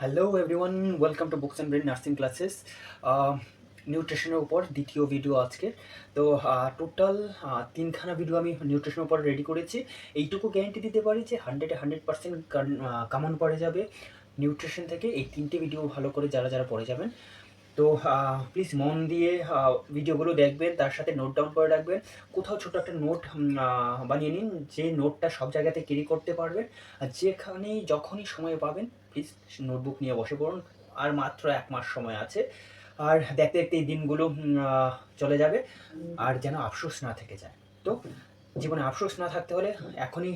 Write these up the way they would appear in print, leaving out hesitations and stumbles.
Hello everyone, welcome to books and brain nursing classes. নিউট্রিশনের উপর দ্বিতীয় ভিডিও আজকে। তো টোটাল তিনখানা ভিডিও আমি নিউট্রিশনের উপর রেডি করেছি। এইটুকু গ্যারেন্টি দিতে পারি যে 100% কামন পড়ে যাবে নিউট্রিশন থেকে। এই তিনটে ভিডিও ভালো করে যারা যারা পড়ে যাবেন, তো প্লিজ মন দিয়ে ভিডিওগুলো দেখবেন, তার সাথে নোট ডাউন করে রাখবেন। কোথাও ছোটো একটা নোট বানিয়ে নিন, যে নোটটা সব জায়গাতে ক্যারি করতে পারবেন। আর যেখানেই যখনই সময় পাবেন প্লিজ নোটবুক নিয়ে বসে পড়ুন। আর মাত্র 1 মাস সময় আছে, আর দেখতে দেখতে এই দিনগুলো চলে যাবে, আর যেন আফসোস না থেকে যায়। তো জীবনে আফসোস না থাকতে হলে এখনই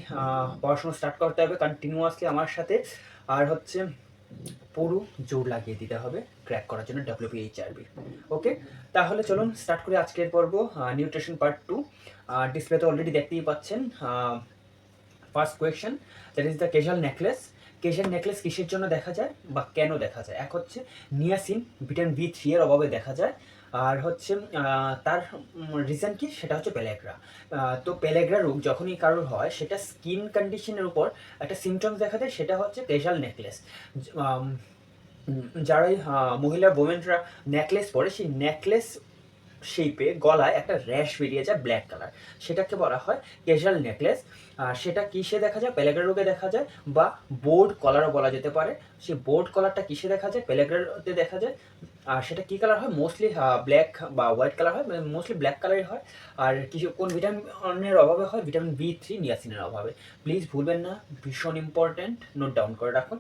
পড়াশোনা স্টার্ট করতে হবে কন্টিনিউয়াসলি আমার সাথে। আর হচ্ছে পুরো জোর লাগিয়ে দিতে হবে ক্র্যাক করার জন্য WPHRB। ওকে, তাহলে চলুন স্টার্ট করি আজকের পর্ব, নিউট্রিশন পার্ট 2। ডিসপ্লেতে অলরেডি দেখতেই পাচ্ছেন। First question, that is the Casal necklace. Casal necklace কিসের জন্য দেখা যায় বা কেন দেখা যায়? এক হচ্ছে নিয়াসিন, ভিটামিন B3 এর অভাবে দেখা যায়। আর হচ্ছে তার রিজন কি, সেটা হচ্ছে পেলেগ্রা। তো পেলেগ্রা রোগ যখনই কারোর হয়, সেটা স্কিন কন্ডিশনের উপর একটা সিমটমস দেখা দেয়, সেটা হচ্ছে কেজাল নেকলেস। যারাই মহিলা ওমেনরা নেকলেস পরে, সেই নেকলেস শেপে গলায় একটা র্যাশ বেরিয়ে যায় ব্ল্যাক কালার, সেটাকে বলা হয় ক্যাজুয়াল নেকলেস। সেটা কিসে দেখা যায়? পেলেগ্রা রোগে দেখা যায়, বা বোর্ড কলারও বলা যেতে পারে। সেই বোর্ড কলারটা কিসে দেখা যায়? পেলেগ্রাতে দেখা যায়। আর সেটা কী কালার হয়? মোস্টলি ব্ল্যাক বা হোয়াইট কালার হয়, মোস্টলি ব্ল্যাক কালারই হয়। আর কিছু কোন ভিটামিনের অভাবে হয়? ভিটামিন B3 নিয়াসিনের অভাবে। প্লিজ ভুলবেন না, ভীষণ ইম্পর্ট্যান্ট, নোট ডাউন করে রাখুন।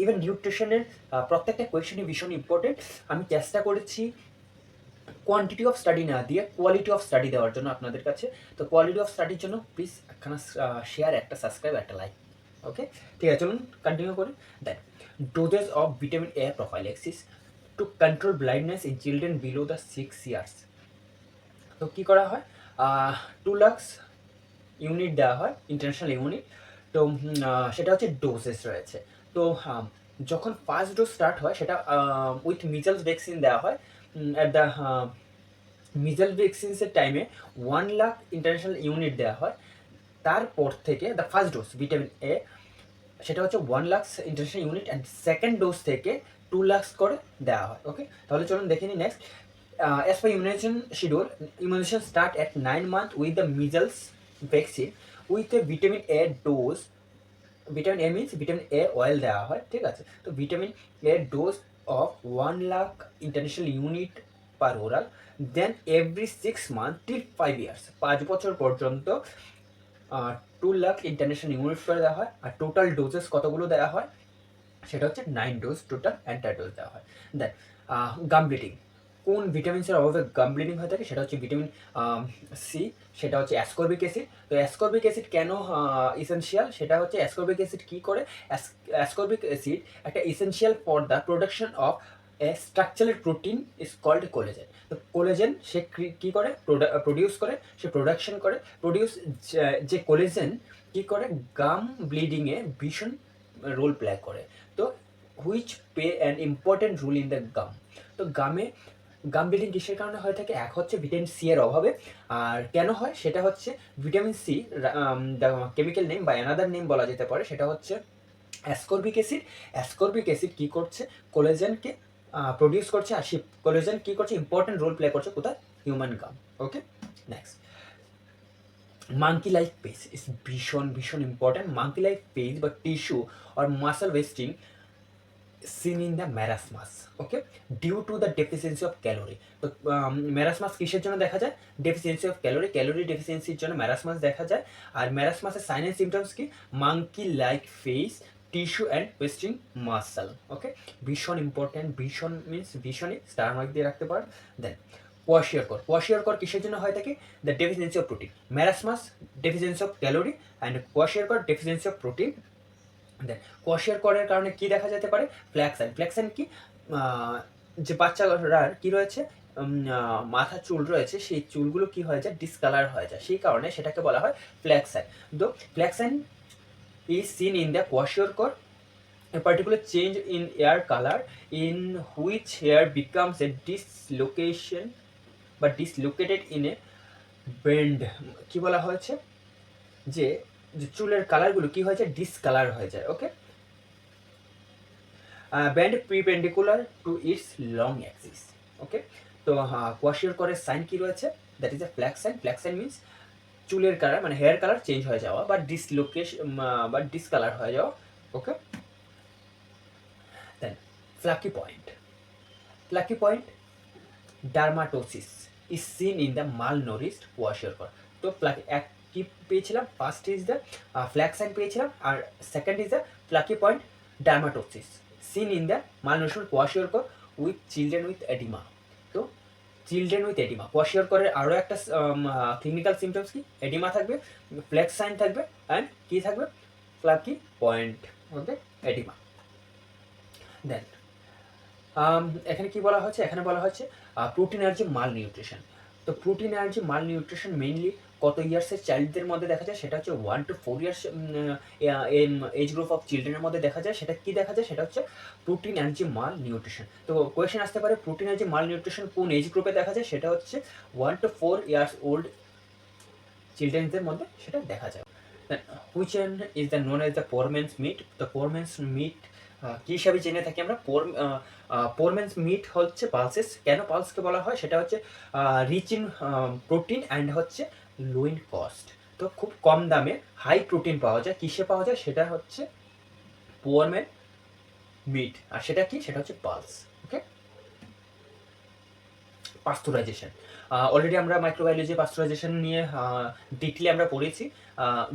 ইভেন নিউট্রিশনের প্রত্যেকটা কোয়েশনই ভীষণ ইম্পর্টেন্ট। আমি চেষ্টা করেছি কোয়ান্টিটি অফ স্টাডি না দিয়ে কোয়ালিটি অফ স্টাডি দেওয়ার জন্য আপনাদের কাছে। তো কোয়ালিটি অফ স্টাডির জন্য প্লিজ একখানা শেয়ার, একটা সাবস্ক্রাইব, একটা লাইক। ওকে, ঠিক আছে, চলুন কন্টিনিউ করি। Then, doses of vitamin A prophylaxis to control blindness in children below the 6 years. তো কী করা হয়? 2 লাখ ইউনিট দেওয়া হয়, ইন্টারন্যাশনাল ইউনিট। তো সেটা হচ্ছে ডোজেস রয়েছে। তো যখন ফার্স্ট ডোজ স্টার্ট হয়, সেটা উইথ মিজলস ভ্যাকসিন দেওয়া হয়। অ্যাট দ্য মিজল ভ্যাকসিনসের টাইমে 1 লাখ ইন্টারন্যাশনাল ইউনিট দেওয়া হয়। তারপর থেকে the first dose vitamin A, সেটা হচ্ছে 1 lakh international unit, and second dose থেকে 2 লাখ করে দেওয়া হয়। ওকে, তাহলে চলুন দেখে নিই next. As per immunization schedule, immunization start at 9 months with the measles vaccine with a vitamin A dose. Vitamin A means vitamin A oil দেওয়া হয়, ঠিক আছে। তো vitamin A dose of 1 lakh international unit per oral, then every 6 month till 5 years, 5 বছর পর্যন্ত 2 lakh international unit করে দেওয়া হয়। আর টোটাল ডোজেস কতগুলো দেওয়া হয়? সেটা হচ্ছে 9 ডোজ টোটাল অ্যান্টার ডোজ দেওয়া হয়। দেন গাম ব্লিডিং, কোন ভিটামিনসের অভাবে গাম ব্লিডিং হয়ে থাকে? সেটা হচ্ছে ভিটামিন C, সেটা হচ্ছে অ্যাসকর্বিক অ্যাসিড। তো অ্যাসকর্বিক অ্যাসিড কেন ইসেনশিয়াল? সেটা হচ্ছে অ্যাসকর্বিক অ্যাসিড কী করে? অ্যাসকর্বিক অ্যাসিড একটা essential for the production of a structural protein is called collagen. তো কোলেজেন সে কী করে প্রডিউস করে? সে প্রোডাকশন করে, প্রডিউস। যে কোলেজেন কী করে? গাম ব্লিডিংয়ে ভীষণ রোল প্লে করে। তো which play an important role in the gum. তো গাম ব্লিডিং কিসের কারণে হয়ে থাকে? এক হচ্ছে ভিটামিন C এর অভাবে। আর কেন হয়? সেটা হচ্ছে vitamin C, the chemical name বা অ্যানাদার নেম বলা যেতে পারে, সেটা হচ্ছে অ্যাসকর্বিক অ্যাসিড। অ্যাসকর্বিক অ্যাসিড কী করছে? কোলেজেনকে প্রডিউস করছে, আর সেই কোলেজেন কী করছে? ইম্পর্টেন্ট রোল প্লে করছে কোথায়? Human gum. Okay, next, monkey like pace is ভীষণ ইম্পর্টেন্ট। monkey like pace বা tissue or muscle wasting seen in the marasmus, okay, due to the deficiency of calorie. তো marasmus কিসের জন্য দেখা যায়? Deficiency of calorie ডেফিসিয়েন্সির জন্য marasmus দেখা যায়। আর ম্যারাসমাসের সাইন অ্যান্ড সিমটমস কি? Monkey like face, tissue and wasting muscle. Okay, ভীষণ ইম্পর্টেন্ট, ভীষণ মিনস ভীষণই স্টার মার্ক দিয়ে রাখতে পার। দেন কোয়াশিয়রকর কিসের জন্য হয় থাকে? The deficiency of protein. Marasmus deficiency of calorie, and kwashiorkor deficiency of protein. Then কোয়াশিয়রকরের কারণে কি দেখা যেতে পারে? ফ্ল্যাক্সাইন কি? যে বাচ্চারার কি রয়েছে, মাথা চুল রয়েছে, সেই চুলগুলো কি হয়ে যায়? ডিসকালার হয়ে যায়, সেই কারণে সেটাকে বলা হয় ফ্ল্যাক্সাইন। তো ফ্ল্যাক্সাইন is seen in the kwashiorkor, a particular change in hair color in which hair becomes a dislocation বা dislocated in a bend। কি বলা হয়েছে? যে চুলের কালারগুলো কি হয়ে যায়? ডিসকালার হয়ে যায়। Okay, band perpendicular to its long axis. Okay, তো কোয়াশিওর করে সাইন কি রয়েছে, that is a flag sign. Flag sign means চুলের কালার মানে হেয়ার কালার চেঞ্জ হয়ে যাওয়া বা ডিসলোকেশন বা ডিসকালার হয়ে যাওয়া। Okay, then flaky point. Flaky point dermatosis is seen in the malnourished kwashiorkor. তো ফ্লাকি এক কি পেয়েছিলাম, first is the flag sign পেয়েছিলাম, আর second is the flaky point dermatosis seen in the malnourished kwashiorkor with children with oedema. তো children with oedema, কোয়াশিওরকরের আরও একটা ক্লিনিক্যাল সিমটমস কি, এডিমা থাকবে, ফ্ল্যাগ সাইন থাকবে, অ্যান্ড কি থাকবে, ফ্লাকি পয়েন্ট। ওকে, এডিমা। দেন এখানে কি বলা হচ্ছে, এখানে বলা হচ্ছে প্রোটিন এনার্জি মাল নিউট্রিশন। তো প্রোটিন এনার্জি মাল নিউট্রিশন মেইনলি কত ইয়ার্সের চাইল্ডদের মধ্যে দেখা যায়, সেটা হচ্ছে 1 to 4 years age group of চিলড্রেনের মধ্যে দেখা যায়। সেটা কি দেখা যায়, সেটা হচ্ছে প্রোটিন এনার্জি মাল নিউট্রিশন। তো কোয়েশ্চেন আসতে পারে প্রোটিন এনার্জি মাল নিউট্রিশন কোন এজ গ্রুপে দেখা যায়, সেটা হচ্ছে 1 to 4 ইয়ার্স ওল্ড চিলড্রেনদের মধ্যে সেটা দেখা যায়। Which is the known as the poor man's meat. তো পোরম্যানস মিট কী হিসাবে জেনে থাকি আমরা, পোরম্যানস মিট হচ্ছে পালসেস। কেন পালসকে বলা হয়, সেটা হচ্ছে রিচ ইন প্রোটিন অ্যান্ড হচ্ছে লো ইন কস্ট। তো খুব কম দামে হাই প্রোটিন পাওয়া যায়, কিসে পাওয়া যায়, সেটা হচ্ছে পোরম্যান মিট, আর সেটা কি, সেটা হচ্ছে পালস। ওকে, পাস্তুরাইজেশন। অলরেডি আমরা মাইক্রোবায়োলজি পাস্তুরাইজেশন নিয়ে ডিটেলে আমরা পড়েছি।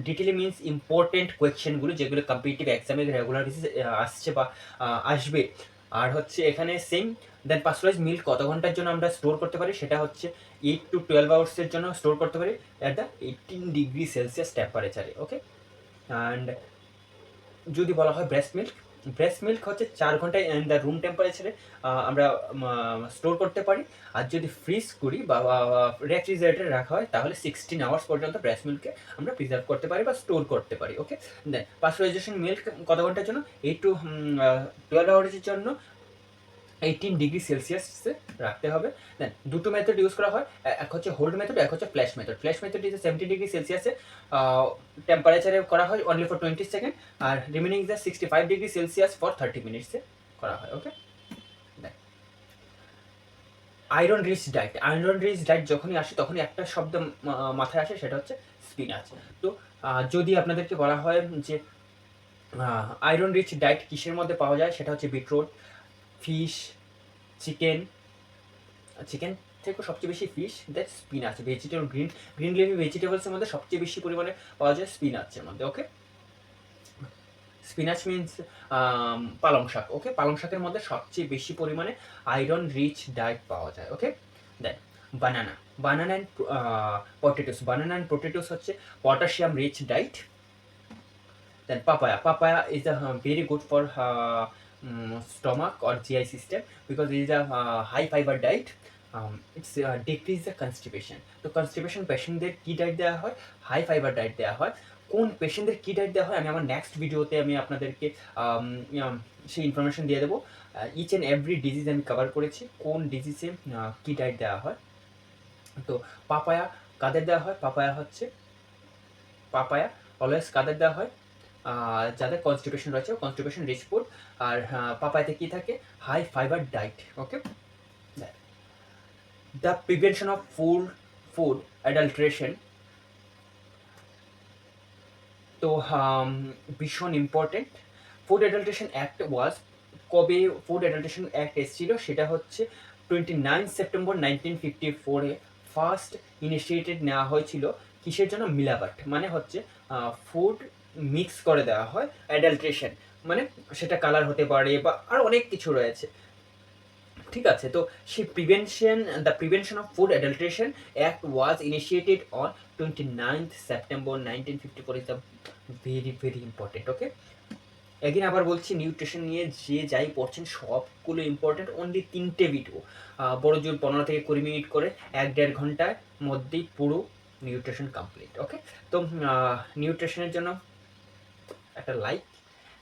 ডিটেলে মিনস ইম্পর্টেন্ট কোয়েশ্চেনগুলো যেগুলো কম্পিটিটিভ এক্সামে রেগুলার বেসিস আসছে বা আসবে। আর হচ্ছে এখানে সেম। দেন পাস্তুরাইজ মিল্ক কত ঘন্টার জন্য আমরা স্টোর করতে পারি, সেটা হচ্ছে 8 to 12 আওয়ার্সের জন্য স্টোর করতে পারি অ্যাট দ্য 18 ডিগ্রি সেলসিয়াস টেম্পারেচারে। ওকে, অ্যান্ড যদি বলা হয় ব্রেস্ট মিল্ক, ব্রেস্ট মিল্ক হচ্ছে 4 ঘন্টায় ইন দ্য রুম টেম্পারেচারে আমরা স্টোর করতে পারি। আর যদি ফ্রিজ করি বা রেফ্রিজারেটরে রাখা হয়, তাহলে 16 আওয়ার্স পর্যন্ত ব্রেস্ট মিল্ককে আমরা প্রিজার্ভ করতে পারি বা স্টোর করতে পারি। ওকে, দেন পাস্তুরাইজেশন মিল্ক কত ঘন্টার জন্য, 8 to 12 আওয়ার্সের জন্য 18 ডিগ্রি সেলসিয়াসে রাখতে হবে। দেন দুটো মেথড ইউজ করা হয়, এক হচ্ছে হোল্ড মেথড, এক হচ্ছে flash method. Flash method is 70 degree সেলসিয়াসে টেম্পারেচারে করা হয় অনলি ফর 20 সেকেন্ড, আর remaining is 65 degree Celsius for 30 মিনিটসে করা হয়। Okay, iron rich diet. Iron rich diet যখনই আসে তখনই একটা শব্দ মাথায় আসে, সেটা হচ্ছে স্পিনাচ। তো যদি আপনাদেরকে বলা হয় যে আয়রন রিচ ডায়েট কিসের মধ্যে পাওয়া যায়, সেটা হচ্ছে বিটরুট, ফিশ, চিকেন। চিকেন থেকে সবচেয়ে বেশি fish, that spinach, vegetable, green green leafy ভেজিটেবলসের মধ্যে সবচেয়ে বেশি পরিমাণে পাওয়া যায় স্পিনাচের মধ্যে। ওকে, স্পিনাচ মিনস পালং শাক। ওকে, পালং শাকের মধ্যে সবচেয়ে বেশি পরিমাণে আয়রন রিচ ডায়েট পাওয়া যায়। Okay, then banana. Banana and potatoes. Banana and potatoes হচ্ছে potassium rich diet. Then papaya is a very good for stomach or GI system because it is a high fiber diet. It's decrease the constipation. তো constipation পেশেন্টদের কি diet দেওয়া হয়, high fibre diet দেওয়া হয়। কোন পেশেন্টদের কি ডায়েট দেওয়া হয় আমি আমার নেক্সট ভিডিওতে আমি আপনাদেরকে সেই ইনফরমেশন দিয়ে দেবো। ইচ অ্যান্ড এভরি ডিজিজ আমি কভার করেছি, কোন ডিজিজে কি ডায়েট দেওয়া হয়। তো পাপায়া কাদের দেওয়া হয়, পাপায়া অলওয়েজ কাদের দেওয়া হয়, যাদের কনস্টিপেশন রয়েছে, কনস্টিপেশন রিচ ফুড। আর পাপায়াতে কি থাকে, high fibre diet. Okay, the prevention of food adulteration. তো ভীষণ important. Food adulteration act was, কবে ফুড অ্যাডাল্ট্রেশন অ্যাক্ট এসেছিল, সেটা হচ্ছে 29 সেপ্টেম্বর 1954-এ ফার্স্ট ইনিশিয়েটেড নেওয়া হয়েছিল। কিসের জন্য, মিলাবাট মানে হচ্ছে ফুড মিক্স করে দেওয়া হয়, অ্যাডাল্ট্রেশন মানে সেটা কালার হতে পারে বা আরও অনেক কিছু রয়েছে। ঠিক আছে, তো সেই the prevention of food adulteration act was initiated on 29 September 1954 is the very very important. Okay, একদিন আবার বলছি, নিউট্রিশন নিয়ে যে যাই পড়ছেন সবগুলো ইম্পর্টেন্ট। অনলি 3টে ভিডিও, বড় জোর 15 থেকে 20 মিনিট করে 1-1.5 ঘন্টার মধ্যেই পুরো নিউট্রিশন কমপ্লিট। ওকে, তো নিউট্রিশনের জন্য একটা লাইক,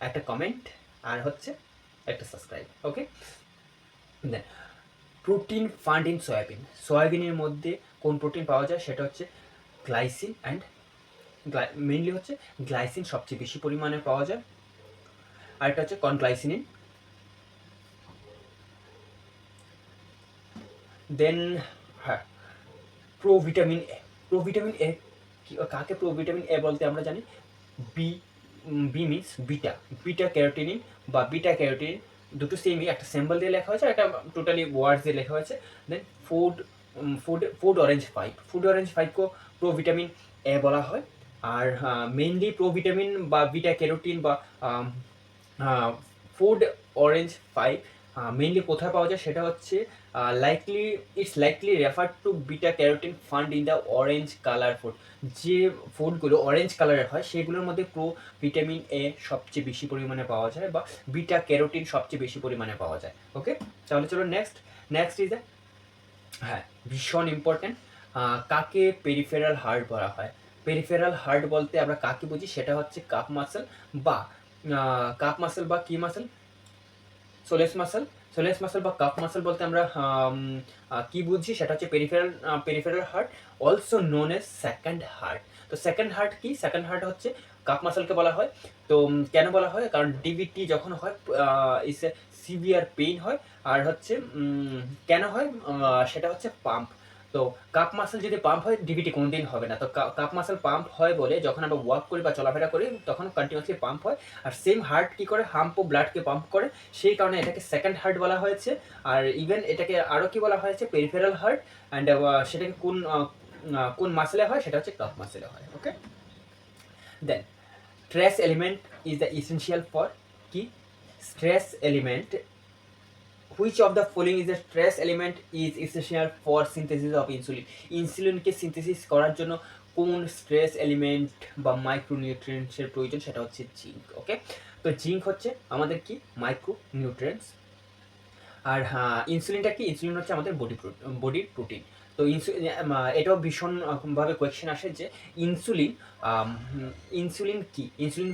একটা কমেন্ট, আর হচ্ছে একটা subscribe. Okay, then protein found in soybean. সয়াবিনের মধ্যে কোন প্রোটিন পাওয়া যায়, সেটা হচ্ছে গ্লাইসিন অ্যান্ড মেইনলি হচ্ছে গ্লাইসিন সবচেয়ে বেশি পরিমাণে পাওয়া যায়। আর এটা হচ্ছে কনগ্লাইসিনিন। দেন হ্যাঁ, প্রোভিটামিন এ। প্রোভিটামিন এ কাকে প্রোভিটামিন এ বলতে আমরা জানি? B, B means beta, beta carotenoid বা বিটা ক্যারোটিন দুটো সেমই, একটা সিম্বল দিয়ে লেখা হয়েছে, একটা টোটালি ওয়ার্ডস দিয়ে লেখা হয়েছে। Then food, food orange 5, food orange 5 provitamin A বলা হয়। আর মেইনলি প্রোভিটামিন বা বিটা ক্যারোটিন বা ফুড অরেঞ্জ 5 মেইনলি কোথায় পাওয়া যায় সেটা হচ্ছে likely, it's likely refer to beta carotene found in the orange colour food. যে ফুডগুলো অরেঞ্জ কালারের হয় সেগুলোর মধ্যে ভিটামিন এ সবচেয়ে বেশি পরিমাণে পাওয়া যায় বা বিটা ক্যারোটিন সবচেয়ে বেশি পরিমাণে পাওয়া যায়। ওকে, তাহলে চলো নেক্সট। নেক্সট ইজ হ্যাঁ, ভীষণ ইম্পর্টেন্ট, কাকে পেরিফেরাল হার্ট বলা হয়? পেরিফেরাল হার্ট বলতে আমরা কাকে বুঝি? সেটা হচ্ছে কাপ মাসেল বা কাপ মাসেল বা কি muscle? Solace muscle. Solace muscle বা কাপ মাসেল বলতে আমরা কি বুঝি? সেটা হচ্ছে peripheral heart, also known as second heart. তো সেকেন্ড হার্ট কি? সেকেন্ড হার্ট হচ্ছে কাপ মাসেলকে বলা হয়। তো কেন বলা হয়? কারণ ডিভিটি যখন হয় ইস এ সিভিয়ার পেইন হয়। আর হচ্ছে কেন হয়? সেটা হচ্ছে পাম্প। তো কাপ মাসেল যদি পাম্প হয়, ডিভিটি কোনোদিন হবে না। তো কাপ মাসেল পাম্প হয় বলে যখন আমরা ওয়াক করি বা চলাফেরা করি তখন কন্টিনিউয়াসলি পাম্প হয়। আর সেম হার্ট কি করে? হাম্প ও ব্লাডকে পাম্প করে, সেই কারণে এটাকে সেকেন্ড হার্ট বলা হয়েছে। আর ইভেন এটাকে আরও কি বলা হয়েছে? Peripheral heart. অ্যান্ড সেটাকে কোন মাসেলে হয়? সেটা হচ্ছে কাপ মাসেলে হয়। Okay, then trace element is the essential for কি? Trace element, which of the following is the trace element is essential for synthesis of insulin? ইনসুলিনকে সিনথেসিস করার জন্য কোন স্ট্রেস এলিমেন্ট বা মাইক্রোনিউট্রিয়েন্টসের প্রয়োজন? সেটা হচ্ছে জিঙ্ক। ওকে, তো জিঙ্ক হচ্ছে আমাদের কি? মাইক্রোনিউট্রিয়েন্টস। আর হ্যাঁ, ইনসুলিনটা কি? ইনসুলিন হচ্ছে আমাদের বডির প্রোটিন। তো এটাও ভীষণভাবে কোয়েশ্চেন আসে যে ইনসুলিন, ইনসুলিন কি? Insulin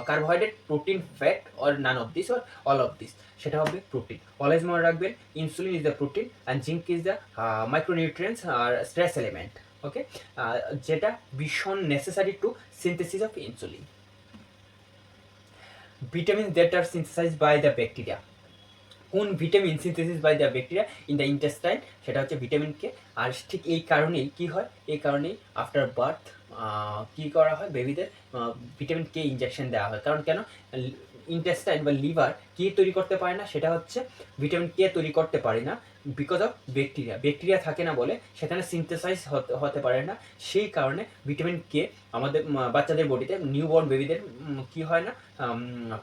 carbohydrate, protein, fat or none of this or all of this? সেটা হবে প্রোটিন। অলওয়েজ মনে রাখবেন, insulin is the protein and zinc is the micronutrients আর স্ট্রেস এলিমেন্ট। ওকে, যেটা ভীষণ necessary to synthesis of insulin. Vitamin that are synthesized by the bacteria. কোন vitamin synthesis by the bacteria in the intestine? সেটা হচ্ছে vitamin K. আর ঠিক এই কারণেই কি হয়? এই কারণেই আফটার বার্থ কি করা হয়? বেবিদের ভিটামিন কে ইনজেকশন দেওয়া হয়। কারণ কেন? ইন্টেস্টাইন বা লিভার কি তৈরি করতে পারে না? সেটা হচ্ছে ভিটামিন কে তৈরি করতে পারে না, বিকজ অফ ব্যাকটেরিয়া। ব্যাকটেরিয়া থাকে না বলে সেখানে সিনথেসাইজ হতে পারে না। সেই কারণে ভিটামিন কে আমাদের বাচ্চাদের বডিতে, নিউবর্ন বেবিদের কি হয় না?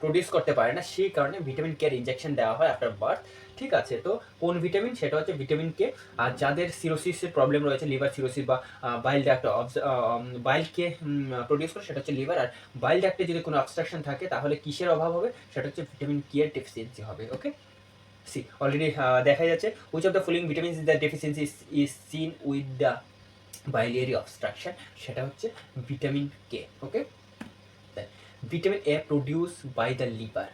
প্রডিউস করতে পারে না। সেই কারণে ভিটামিন কে ইনজেকশন দেওয়া হয় আফটার বার্থ। ঠিক আছে, তো কোন ভিটামিন? সেটা হচ্ছে ভিটামিন কে। আর যাদের সিরোসিসের প্রবলেম রয়েছে, লিভার সিরোসিস বা বাইল ডাক্ট, বাইলকে প্রডিউস করে, সেটা হচ্ছে লিভার। আর বাইল ডাক্টে যদি কোনো অবস্ট্রাকশন থাকে তাহলে কিসের অভাব হবে? সেটা হচ্ছে ভিটামিন কে এর ডেফিসিয়েন্সি হবে। ওকে, সি অলরেডি দেখা যাচ্ছে which of the following vitamins the deficiency is seen with the biliary obstruction? সেটা হচ্ছে vitamin K. Okay, vitamin A produce by the liver.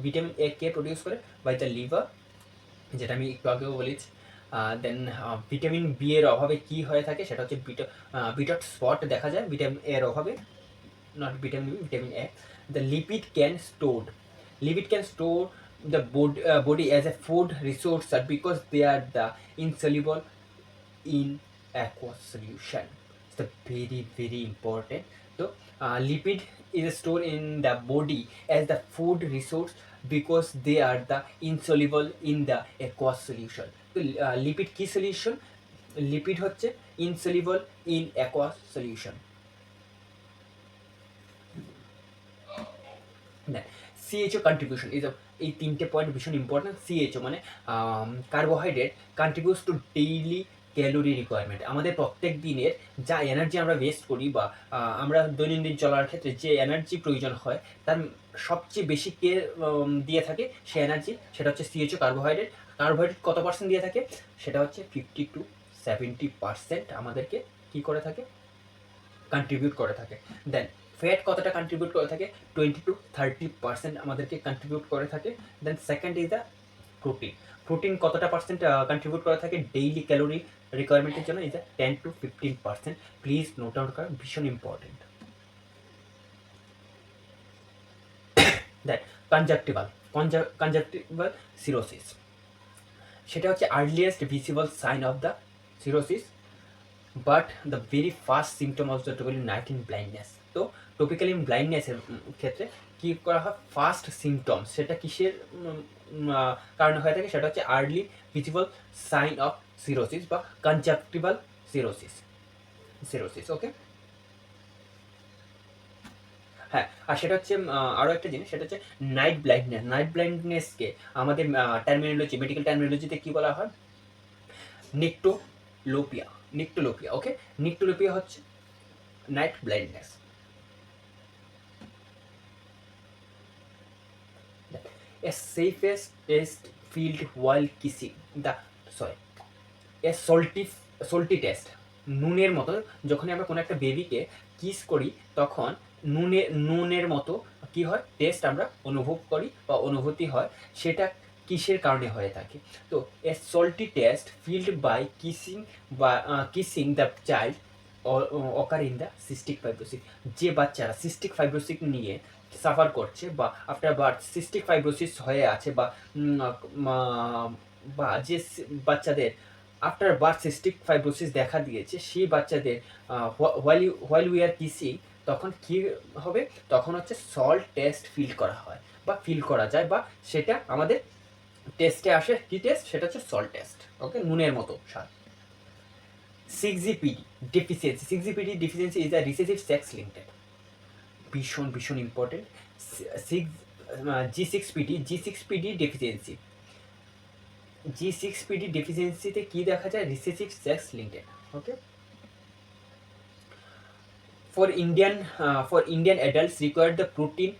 Vitamin A কে প্রডিউস করে? বাই দ্য লিভার, যেটা আমি একটু আগেও বলেছি। দেন ভিটামিন বি এর অভাবে কি হয়ে থাকে? সেটা হচ্ছে বিটট স্পট দেখা যায় ভিটামিন এর অভাবে, not vitamin B, vitamin A. The lipid can store, lipid can store the body as a food resource because they are the insoluble in aqueous solution. It's the very important. So lipid is stored in the body as the food resource because they are the insoluble in the aqueous solution. তো lipid কি solution? Lipid হচ্ছে insoluble in aqueous solution. CHO contribution, এই তিনটে point ভীষণ important. CHO মানে carbohydrate contributes to daily calorie requirement. আমাদের প্রত্যেক দিনের যা এনার্জি আমরা ওয়েস্ট করি বা আমরা দৈনন্দিন চলার ক্ষেত্রে যে এনার্জি প্রয়োজন হয় তার সবচেয়ে বেশি কে দিয়ে থাকে সে এনার্জি? সেটা হচ্ছে সিএইচও, কার্বোহাইড্রেট। কার্বোহাইড্রেট কত পার্সেন্ট দিয়ে থাকে? সেটা হচ্ছে 50-70% আমাদেরকে কি করে থাকে? কন্ট্রিবিউট করে থাকে। দেন ফ্যাট কতটা কন্ট্রিবিউট করে থাকে? 20-30% আমাদেরকে কন্ট্রিবিউট করে থাকে। Then second is the protein. Protein কতটা পার্সেন্ট কন্ট্রিবিউট করে থাকে ডেইলি ক্যালোরি রিকোয়ারমেন্টের জন্য? Is the 10-15%। Please note down করা, ভীষণ ইম্পর্টেন্ট। Then conjunctival xerosis. সেটা হচ্ছে earliest visible sign of the xerosis, but the very first symptom of the topical night in blindness. তো টোপিক্যাল ইন ব্লাইন্ডনেসের ক্ষেত্রে কী করা হয়, ফার্স্ট সিমটম সেটা কিসের কারণে হয়ে থাকে, সেটা হচ্ছে early visible sign of xerosis বা কনজাক্টিভাল সিরোসিস। ওকে, হ্যাঁ, আর সেটা হচ্ছে আরও একটা জিনিস, সেটা হচ্ছে নাইট ব্লাইন্ডনেসকে আমাদের মেডিকেল টার্মিনোলজিতে কী বলা হয়, নিক্টোলোপিয়া। ওকে, নিক্টোলোপিয়া হচ্ছে night blindness. A safest test field while kissing the a salty test, নুনের মতো যখন আমরা কোনো একটা বেবিকে কিস করি তখন নুনের মতো কি হয়, টেস্ট আমরা অনুভব করি বা অনুভূতি হয়, সেটা কিসের কারণে হয়ে থাকে। তো a salty taste felt by kissing the child occur in the cystic fibrosis. যে বাচ্চারা সিস্টিক ফাইব্রোসিস নিয়ে সাফার করছে বা আফটার বার্থ সিস্টিক ফাইব্রোসিস হয়ে আছে, বা যে বাচ্চাদের আফটার বার্থ সিস্টিক ফাইব্রোসিস দেখা দিয়েছে, সেই বাচ্চাদের হোয়াইল উই আর কিসিং তখন কি হবে, তখন হচ্ছে সল্ট টেস্ট ফিল করা যায়, বা সেটা আমাদের টেস্টে আসে। কি টেস্ট, সেটা হচ্ছে সল্ট টেস্ট। ওকে, নুনের মতো স্বাদ। 6GPD deficiency is a recessive sex linked, ভীষণ ইম্পর্টেন্ট। G6PD ডেফিসিয়েন্সিতে কি দেখা যায়, recessive sex linked. Okay, for Indian adults required the protein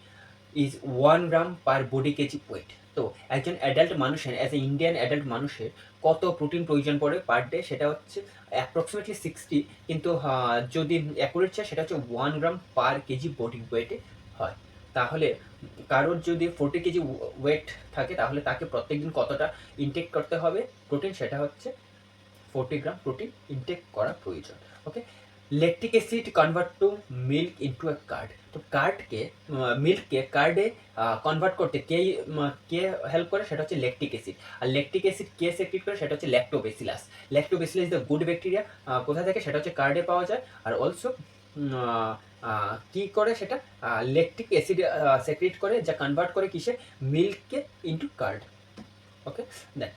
is 1 gram per body kg weight। তো একজন অ্যাডাল্ট মানুষের ইন্ডিয়ান অ্যাডাল্ট মানুষের কত প্রোটিন প্রয়োজন পড়ে পার ডে, সেটা হচ্ছে অ্যাপ্রক্সিমেটলি 60, কিন্তু যদি অ্যাকুরেট চাই সেটা হচ্ছে 1 গ্রাম পার কেজি বডি ওয়েটে হয়। তাহলে কারোর যদি 40 কেজি ওয়েট থাকে তাহলে তাকে প্রত্যেকদিন কতটা ইনটেক করতে হবে প্রোটিন, সেটা হচ্ছে 40 গ্রাম প্রোটিন ইনটেক করা প্রয়োজন। Okay, lactic acid convert to milk into a curd. তো মিল্ককে কার্ডে কনভার্ট করতে কে হেল্প করে, সেটা হচ্ছে ল্যাকটিক অ্যাসিড। আর ল্যাকটিক অ্যাসিড কে সেক্রেট করে, সেটা হচ্ছে Lactobacillus is the good bacteria. কোথা থেকে, সেটা হচ্ছে কার্ডে পাওয়া যায়। আর অলসো কি করে, সেটা ল্যাকটিক অ্যাসিড সেক্রেট করে, যা কনভার্ট করে কিসে, মিল্ককে ইনটু কার্ড। ওকে, দেন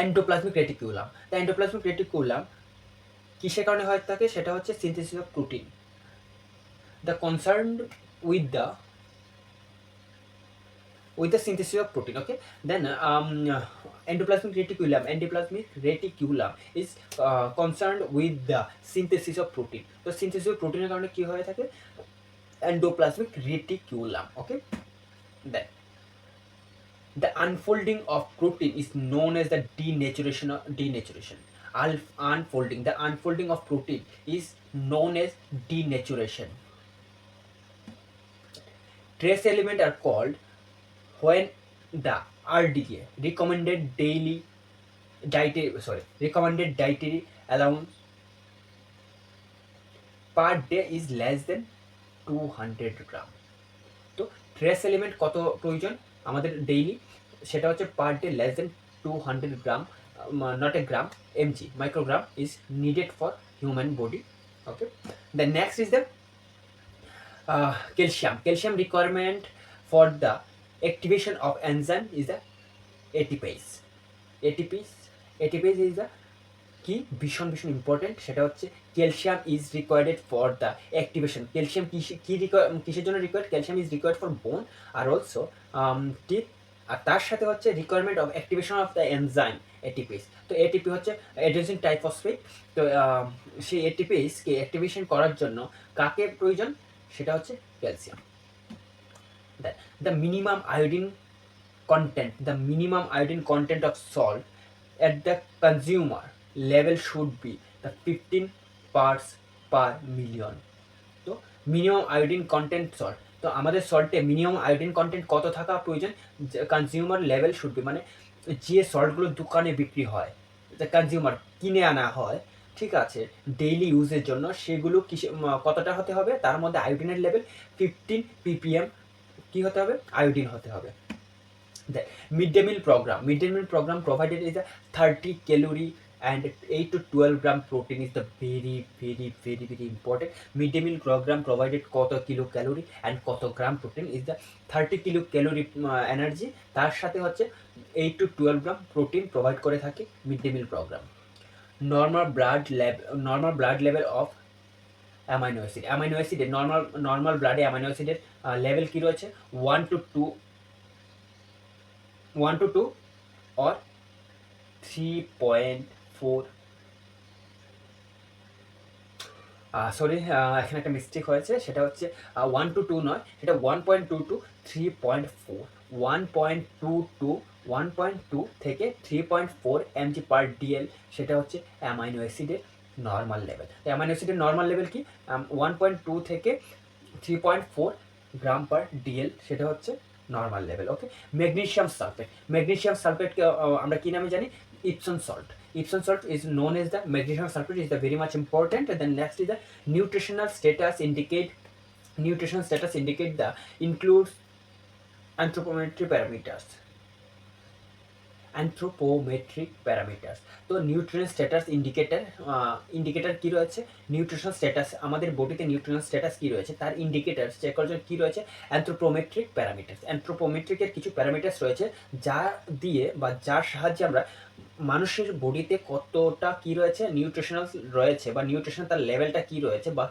এন্ডোপ্লাজমিক রেটিকুলাম। তা এন্ডোপ্লাজমিক রেটিকুলাম কিসের কারণে হয়ে থাকে, সেটা হচ্ছে synthesis of protein. The concern with the synthesis of protein. Okay, then endoplasmic reticulum is concerned with the synthesis of protein. তো synthesis of protein এর কারণে কি হয়ে থাকে, endoplasmic reticulum. Okay, then the unfolding of protein is known as the denaturation. The unfolding of protein is known as denaturation. Trace elements are called when the RDA recommended dietary allowance per day is less than 200 গ্রাম। তো trace element কত প্রয়োজন আমাদের daily, সেটা হচ্ছে per day less than 200 gram, not a gram, mg, microgram is needed for human body. Okay, the next is the calcium requirement for the activation of enzyme is the ATPase is the কি ভীষণ important, সেটা হচ্ছে calcium is required for the activation. Calcium কিসের জন্য required, calcium is required for bone আর also teeth. আর তার সাথে হচ্ছে requirement of activation of the enzyme ATPase. তো এটিপি হচ্ছে অ্যাডেনোসিন ট্রাইফসফেট। তো সেই এটিপিসকে অ্যাক্টিভেশন করার জন্য কাকে প্রয়োজন, সেটা হচ্ছে calcium. The minimum iodine content of salt at the consumer level should be the 15 parts per million. তো মিনিমাম আয়োডিন কন্টেন্ট সল্ট, তো আমাদের সল্টে মিনিমাম আয়োডিন কন্টেন্ট কত থাকা প্রয়োজন, কনজিউমার লেভেল শুড বি, মানে যে সল্টগুলো দোকানে বিক্রি হয়, কনজিউমার কিনে আনা হয়, ঠিক আছে, ডেইলি ইউজের জন্য, সেগুলো কতটা হতে হবে, তার মধ্যে আয়োডিনের লেভেল 15 ppm কি হতে হবে, আয়োডিন হতে হবে। The midday meal program provided is a 30 calorie and 8 to 12 gram protein is the very important. Midday meal program provided কত কিলো ক্যালোরি অ্যান্ড কত gram protein is the 30 kilo calorie energy, তার সাথে হচ্ছে 8 to 12 gram protein provide করে থাকে mid day meal program. Normal blood level of amino অ্যাসিডের normal ব্লাডে amino অ্যাসিডের লেভেল কী রয়েছে 1 to 2 or 3.4, সরি এখানে একটা মিস্টেক হয়েছে, সেটা হচ্ছে 1 to 2 নয়, সেটা 1.2 to 3.4, 1.2 থেকে 3.4 mg per dl, সেটা হচ্ছে অ্যামাইনো অ্যাসিডের নর্মাল লেভেল। অ্যামাইনো অ্যাসিডের নর্মাল লেভেল কি 1.2 থেকে 3.4 গ্রাম পার ডিএল, সেটা হচ্ছে নর্মাল লেভেল। ওকে, ম্যাগনেসিয়াম সালফেটকে আমরা কি নামে জানি? Epson salt. Epsom salt is known as the magnesium sulfate is the very much important. And then next is the nutritional status indicate the includes anthropometric parameters. তো nutrition status indicator কি রয়েছে? Nutrition status, আমাদের বডিতে nutrition status কি রয়েছে তার indicator check করার জন্য কি রয়েছে? অ্যানথ্রোপোমেট্রিকের কিছু প্যারামিটার্স রয়েছে, যা দিয়ে বা যার সাহায্যে আমরা মানুষের বডিতে কতটা কি রয়েছে নিউট্রিশনাল রয়েছে, বা নিউট্রিশন তার লেভেলটা কি রয়েছে, বা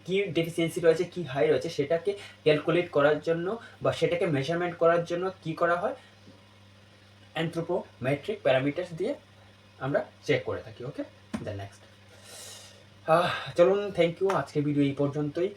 কি ডেফিসিয়েন্সি রয়েছে, কি হাই রয়েছে, সেটাকে ক্যালকুলেট করার জন্য বা সেটাকে মেজারমেন্ট করার জন্য কি করা হয়? অ্যানথ্রোপোমেট্রিক প্যারামিটার্স দিয়ে আমরা চেক করে থাকি। ওকে, দ্য নেক্সট চলুন, থ্যাংক ইউ, আজকের ভিডিও এই পর্যন্তই।